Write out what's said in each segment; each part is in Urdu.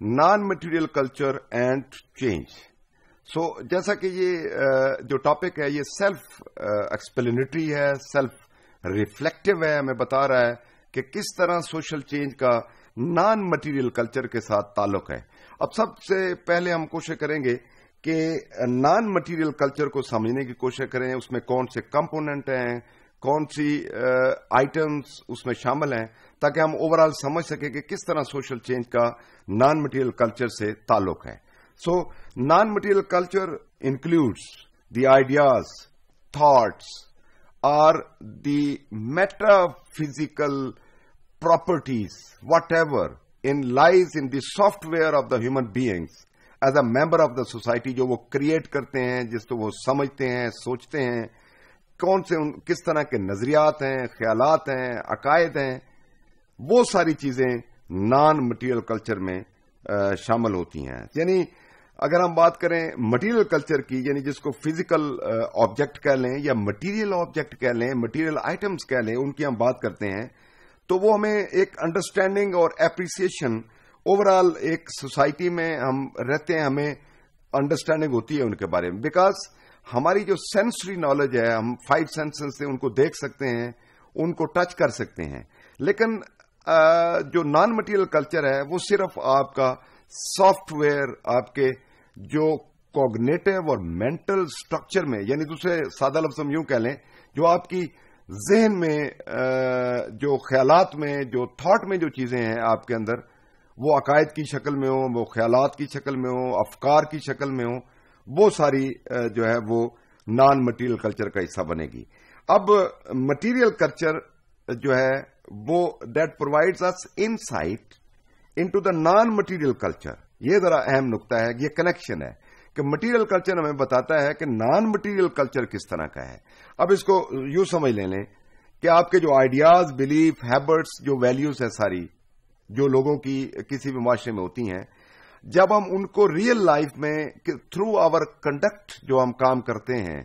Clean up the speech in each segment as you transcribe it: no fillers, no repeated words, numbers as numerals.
Naan material culture and change. So جیسا کہ یہ جو ٹاپک ہے یہ سیلف ایکسپلینٹری ہے, سیلف ریفلیکٹو ہے, ہمیں بتا رہا ہے کہ کس طرح سوشل چینج کا نان مٹیریل کلچر کے ساتھ تعلق ہے. اب سب سے پہلے ہم کوشش کریں گے کہ نان مٹیریل کلچر کو سمجھنے کی کوشش کریں, اس میں کون سے کمپوننٹ ہیں, کون سی آئٹمس اس میں شامل ہیں, تاکہ ہم اوور آل سمجھ سکیں کہ کس طرح سوشل چینج کا نان مٹیریل کلچر سے تعلق ہے. So non material culture includes the ideas, thoughts اور the metaphysical properties whatever in lies in the software of the human beings as a member of the society, جو وہ کریٹ کرتے ہیں, جس کو وہ سمجھتے ہیں, سوچتے ہیں, کون سے کس طرح کے نظریات ہیں, خیالات ہیں, عقائد ہیں, وہ ساری چیزیں نان مٹیریل کلچر میں شامل ہوتی ہیں. یعنی اگر ہم بات کریں مٹیریل کلچر کی, یعنی جس کو فزیکل آبجیکٹ کہہ لیں یا مٹیریل آبجیکٹ کہہ لیں, مٹیریل آئٹمس کہہ لیں, ان کی ہم بات کرتے ہیں, تو وہ ہمیں ایک انڈرسٹینڈنگ اور اپریسیشن اوور آل ایک سوسائٹی میں ہم رہتے ہیں, ہمیں انڈرسٹینڈنگ ہوتی ہے ان کے بارے میں, بیکاز ہماری جو سینسری نالج ہے, ہم 5 سینسز سے ان کو دیکھ سکتے ہیں, ان کو ٹچ کر سکتے ہیں. لیکن جو نان مٹیریل کلچر ہے وہ صرف آپ کا سافٹ ویئر, آپ کے جو کوگنیٹو اور مینٹل سٹرکچر میں, یعنی دوسرے سادہ لفظ ہم یوں کہہ لیں, جو آپ کی ذہن میں, جو خیالات میں, جو تھاٹ میں جو چیزیں ہیں آپ کے اندر, وہ عقائد کی شکل میں ہوں, وہ خیالات کی شکل میں ہوں, افکار کی شکل میں ہوں, وہ ساری جو ہے وہ نان مٹیریل کلچر کا حصہ بنے گی. اب مٹیریل کلچر جو ہے وہ دیٹ پرووائڈز اس insight into the non material culture. یہ ذرا اہم نقطہ ہے, یہ کنیکشن ہے کہ مٹیریل کلچر ہمیں بتاتا ہے کہ نان مٹیریل کلچر کس طرح کا ہے. اب اس کو یوں سمجھ لیں کہ آپ کے جو آئیڈیاز, بلیف, ہیبٹس, جو ویلیوز ہیں ساری, جو لوگوں کی کسی بھی معاشرے میں ہوتی ہیں, جب ہم ان کو ریئل لائف میں تھرو آور کنڈکٹ جو ہم کام کرتے ہیں,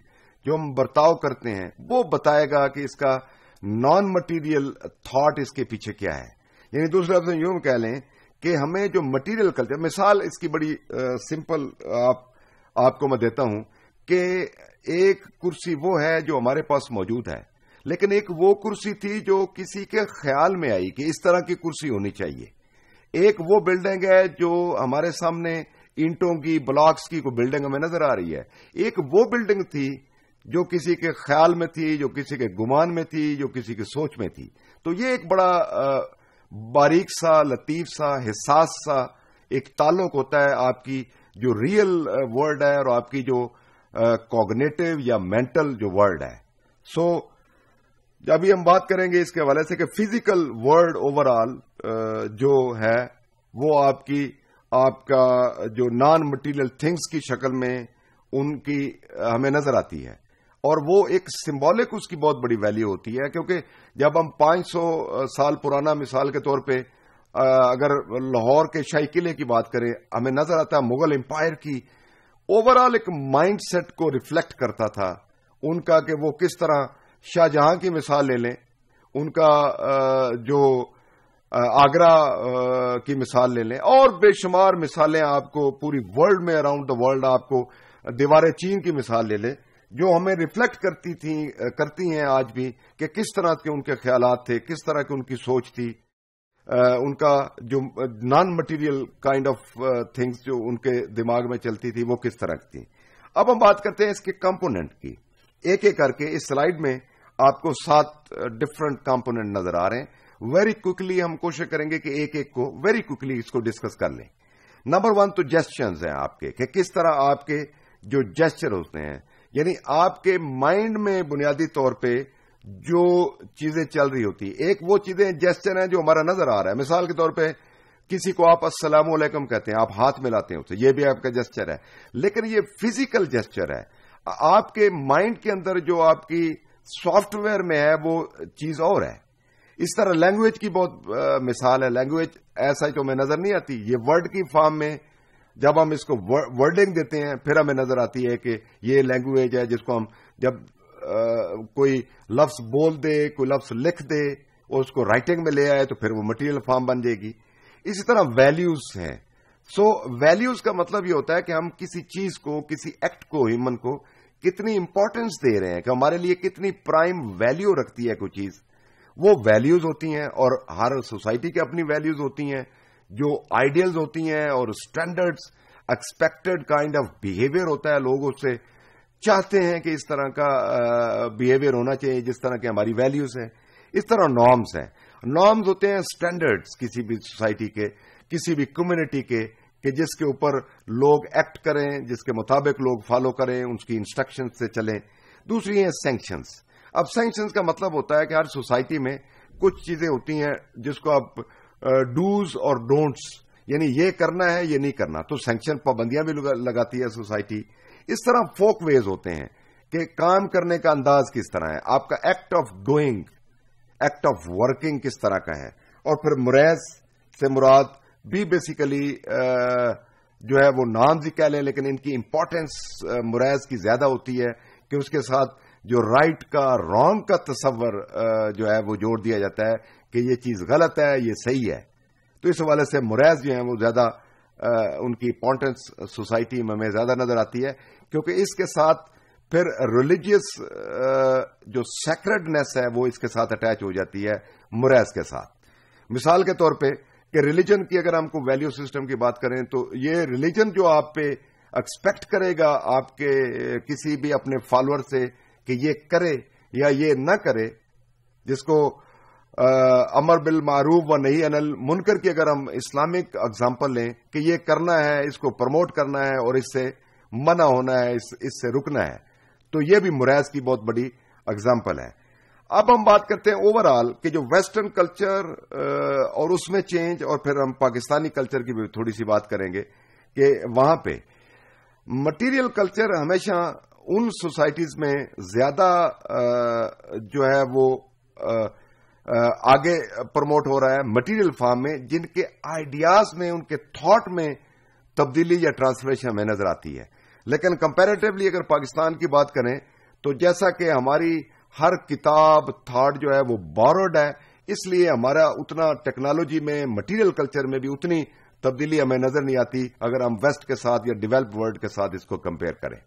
جو ہم برتاؤ کرتے ہیں, وہ بتائے گا کہ اس کا نان مٹیریل تھاٹ اس کے پیچھے کیا ہے. یعنی دوسرے لفظ میں یوں کہہ لیں کہ ہمیں جو مٹیریل کلچر, مثال اس کی بڑی سمپل آپ کو میں دیتا ہوں کہ ایک کرسی وہ ہے جو ہمارے پاس موجود ہے, لیکن ایک وہ کرسی تھی جو کسی کے خیال میں آئی کہ اس طرح کی کرسی ہونی چاہیے. ایک وہ بلڈنگ ہے جو ہمارے سامنے اینٹوں کی, بلاکس کی کوئی بلڈنگ ہمیں نظر آ رہی ہے. ایک وہ بلڈنگ تھی جو کسی کے خیال میں تھی, جو کسی کے گمان میں تھی, جو کسی کی سوچ میں تھی. تو یہ ایک بڑا باریک سا, لطیف سا, حساس سا ایک تعلق ہوتا ہے آپ کی جو ریئل ورلڈ ہے اور آپ کی جو کوگنیٹو یا مینٹل جو ورلڈ ہے. سو ابھی ہم بات کریں گے اس کے حوالے سے کہ فزیکل ورلڈ اوور آل جو ہے وہ آپ کا جو نان مٹیریل تھنگس کی شکل میں ان کی ہمیں نظر آتی ہے, اور وہ ایک سمبولک اس کی بہت بڑی ویلیو ہوتی ہے, کیونکہ جب ہم 500 سال پرانا, مثال کے طور پہ اگر لاہور کے شاہی قلعے کی بات کریں, ہمیں نظر آتا ہے مغل امپائر کی اوور آل ایک مائنڈ سیٹ کو ریفلیکٹ کرتا تھا ان کا, کہ وہ کس طرح شاہ جہاں کی مثال لے لیں, ان کا جو آگرہ کی مثال لے لیں, اور بے شمار مثالیں آپ کو پوری ورلڈ میں, اراؤنڈ دا ورلڈ آپ کو دیوار چین کی مثال لے لیں, جو ہمیں ریفلیکٹ کرتی ہیں آج بھی کہ کس طرح کے ان کے خیالات تھے, کس طرح کی ان کی سوچ تھی, ان کا جو non material kind of things جو ان کے دماغ میں چلتی تھی وہ کس طرح کی تھی. اب ہم بات کرتے ہیں اس کے کمپوننٹ کی, ایک ایک کر کے. اس سلائیڈ میں آپ کو 7 ڈفرنٹ کمپوننٹ نظر آ رہے ہیں. ویری کوکلی ہم کوشش کریں گے کہ ایک ایک کو ویری کوکلی اس کو ڈسکس کر لیں. نمبر 1 تو جیسچرز ہیں آپ کے, کہ کس طرح آپ کے جو جیسچر ہوتے ہیں, یعنی آپ کے مائنڈ میں بنیادی طور پہ جو چیزیں چل رہی ہوتی. ایک وہ چیزیں جیسچر ہیں جو ہمارا نظر آ رہا ہے, مثال کے طور پہ کسی کو آپ السلام علیکم کہتے ہیں, آپ ہاتھ ملاتے ہیں اسے, یہ بھی آپ کا جیسچر ہے. لیکن یہ فزیکل جیسچر ہے, آپ کے مائنڈ کے اندر جو آپ کی سافٹ ویئر میں ہے وہ چیز اور ہے. اس طرح لینگویج کی بہت مثال ہے. لینگویج ایسا تو ہمیں نظر نہیں آتی, یہ ورڈ کی فارم میں جب ہم اس کو ورڈنگ دیتے ہیں پھر ہمیں نظر آتی ہے کہ یہ لینگویج ہے, جس کو ہم جب کوئی لفظ بول دے, کوئی لفظ لکھ دے اور اس کو رائٹنگ میں لے آئے تو پھر وہ مٹیریل فارم بن جائے گی. اسی طرح ویلیوز ہیں. سو ویلیوز کا مطلب یہ ہوتا ہے کہ ہم کسی چیز کو، کسی ایکٹ کو، ہیومن کو کتنی امپورٹنس دے رہے ہیں، کہ ہمارے لیے کتنی پرائم ویلیو رکھتی ہے کوئی چیز. وہ ویلیوز ہوتی ہیں، اور ہر سوسائٹی کی اپنی ویلیوز ہوتی ہیں، جو آئیڈیلز ہوتی ہیں اور standards, expected kind of behaviour ہوتا ہے. لوگ اس سے چاہتے ہیں کہ اس طرح کا بہیویئر ہونا چاہیے جس طرح کی ہماری ویلیوز ہیں. اس طرح نارمز ہیں. نارمز ہوتے ہیں اسٹینڈرڈز کسی بھی سوسائٹی کے، کسی بھی کمیونٹی کے، کہ جس کے اوپر لوگ ایکٹ کریں، جس کے مطابق لوگ فالو کریں، اس کی انسٹرکشن سے چلیں. دوسری ہیں سینکشنز. اب سینکشنز کا مطلب ہوتا ہے کہ ہر سوسائٹی میں کچھ چیزیں ہوتی ہیں جس کو آپ ڈوز اور ڈونٹس، یعنی یہ کرنا ہے، یہ نہیں کرنا، تو سینکشن، پابندیاں بھی لگاتی ہے سوسائٹی. اس طرح فوک ویز ہوتے ہیں کہ کام کرنے کا انداز کس طرح ہے، آپ کا act of doing, act of working کس طرح کا ہے. اور پھر مریز سے مراد بھی بیسیکلی جو ہے وہ نامز ہی کہہ لیں، لیکن ان کی امپورٹنس مریز کی زیادہ ہوتی ہے کہ اس کے ساتھ جو رائٹ کا، رانگ کا تصور جو ہے وہ جوڑ دیا جاتا ہے کہ یہ چیز غلط ہے، یہ صحیح ہے. تو اس حوالے سے مریز جو ہیں وہ زیادہ ان کی امپورٹنس سوسائٹی میں ہمیں زیادہ نظر آتی ہے، کیونکہ اس کے ساتھ پھر ریلیجیس جو سیکرڈنیس ہے وہ اس کے ساتھ اٹیچ ہو جاتی ہے مریز کے ساتھ. مثال کے طور پہ کہ ریلیجن کی اگر ہم کو ویلیو سسٹم کی بات کریں تو یہ ریلیجن جو آپ پہ ایکسپیکٹ کرے گا آپ کے کسی بھی اپنے فالوور سے کہ یہ کرے یا یہ نہ کرے، جس کو امر بالمعروف و نہی عن المنکر کی اگر ہم اسلامک اگزامپل لیں کہ یہ کرنا ہے، اس کو پروموٹ کرنا ہے اور اس سے منع ہونا ہے، اس سے رکنا ہے، تو یہ بھی مریز کی بہت بڑی اگزامپل ہے. اب ہم بات کرتے ہیں اوور آل کہ جو ویسٹرن کلچر اور اس میں چینج، اور پھر ہم پاکستانی کلچر کی بھی تھوڑی سی بات کریں گے کہ وہاں پہ مٹیریل کلچر ہمیشہ ان سوسائٹیز میں زیادہ جو ہے وہ آگے پروموٹ ہو رہا ہے مٹیریل فارم میں، جن کے آئیڈیاز میں، ان کے تھاٹ میں تبدیلی یا ٹرانسفارمیشن ہمیں نظر آتی ہے. لیکن کمپیریٹیولی اگر پاکستان کی بات کریں تو جیسا کہ ہماری ہر کتاب تھاٹ جو ہے وہ بوروڈ ہے، اس لیے ہمارا اتنا ٹیکنالوجی میں، مٹیریل کلچر میں بھی اتنی تبدیلی ہمیں نظر نہیں آتی اگر ہم ویسٹ کے ساتھ یا ڈیولپ ورلڈ کے ساتھ اس کو کمپیئر کریں.